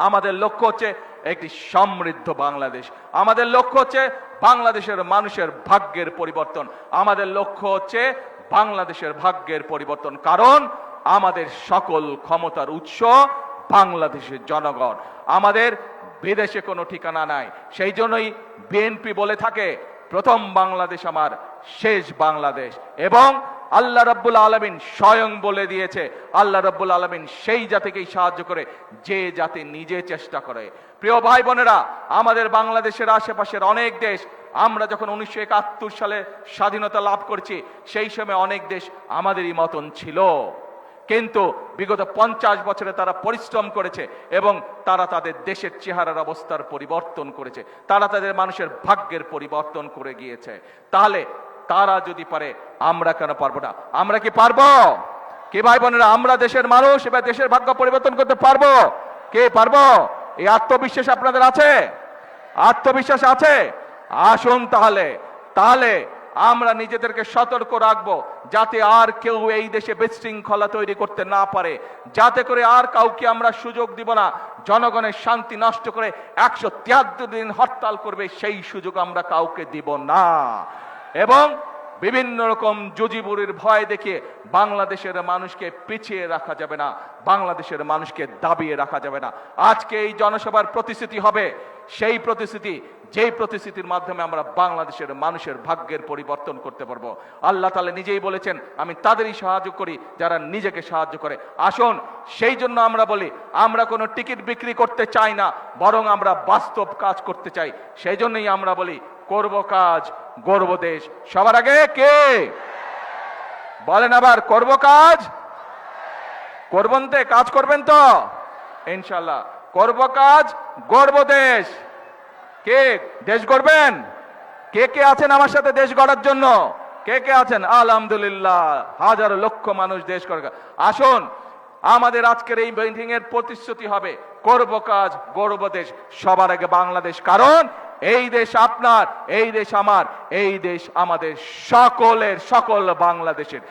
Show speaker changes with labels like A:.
A: আমাদের লক্ষ্য হচ্ছে একটি সমৃদ্ধ বাংলাদেশ। আমাদের লক্ষ্য হচ্ছে বাংলাদেশের মানুষের ভাগ্যের পরিবর্তন। আমাদের লক্ষ্য হচ্ছে বাংলাদেশের ভাগ্যের পরিবর্তন, কারণ আমাদের সকল ক্ষমতার উৎস বাংলাদেশের জনগণ। আমাদের বিদেশে কোনো ঠিকানা নাই। সেই জন্যই বিএনপি বলে থাকে, প্রথম বাংলাদেশ আমার, শেষ বাংলাদেশ। এবং আল্লাহ রাব্বুল আলামিন স্বয়ং বলে দিয়েছে, আল্লাহ রাব্বুল আলামিন সেই জাতিকেই সাহায্য করে যে জাতি নিজে চেষ্টা করে। প্রিয় ভাই বোনেরা, আমাদের বাংলাদেশের আশেপাশের অনেক দেশ, আমরা যখন 1971 সালে স্বাধীনতা লাভ করেছি, সেই সময় অনেক দেশ আমাদেরই মতন ছিল, কিন্তু বিগত 50 বছরে তারা পরিশ্রম করেছে এবং তারা তাদের দেশের চেহারার অবস্থার পরিবর্তন করেছে, তারা তাদের মানুষের ভাগ্যের পরিবর্তন করে গিয়েছে। তাহলে তারা যদি পারে, আমরা কেন পারবো না? আমরা কি পারবো? কি ভাই বোনেরা, আমরা দেশের মানুষ, এবার দেশের ভাগ্য পরিবর্তন করতে পারবো? কে পারবো? এই আত্মবিশ্বাস আপনাদের আছে? আত্মবিশ্বাস আছে? আসুন তাহলে আমরা নিজেদেরকে সতর্ক রাখবো, যাতে আর কেউ এই দেশে বিশৃঙ্খলা তৈরি করতে না পারে, যাতে করে আর কাউকে আমরা সুযোগ দিব না জনগণের শান্তি নষ্ট করে 173 দিন হরতাল করবে, সেই সুযোগ আমরা কাউকে দিব না। এবং বিভিন্ন রকম জুজিবুরির ভয় দেখিয়ে বাংলাদেশের মানুষকে পিছিয়ে রাখা যাবে না, বাংলাদেশের মানুষকে দাবিয়ে রাখা যাবে না। আজকে এই জনসভার প্রতিশ্রুতি হবে সেই প্রতিশ্রুতি, যেই প্রতিশ্রুতির মাধ্যমে আমরা বাংলাদেশের মানুষের ভাগ্যের পরিবর্তন করতে পারবো। আল্লাহ তাআলা নিজেই বলেছেন, আমি তাদেরই সাহায্য করি যারা নিজেকে সাহায্য করে। আসুন, সেই জন্য আমরা বলি, আমরা কোনো টিকিট বিক্রি করতে চাই না, বরং আমরা বাস্তব কাজ করতে চাই। সেই জন্যই আমরা বলি, করব কাজ, গড়ব দেশ। সবার আগে কে বলেন? আবার করব কাজ, করবেন তো? কাজ করবেন তো ইনশাআল্লাহ? করব কাজ, গড়ব দেশ। কে দেশ গড়বেন? কে কে আছেন আমার সাথে দেশ গড়ার জন্য? কে কে আছেন? আলহামদুলিল্লাহ, হাজার লক্ষ মানুষ দেশ গড়বে। আসুন, আমাদের আজকের এই মিটিং এর প্রতিশ্রুতি হবে, করব কাজ, গড়ব দেশ। সবার আগে বাংলাদেশ, কারণ এই দেশ আপনার, এই দেশ আমার, এই দেশ আমাদের সকলের, সকল বাংলাদেশের।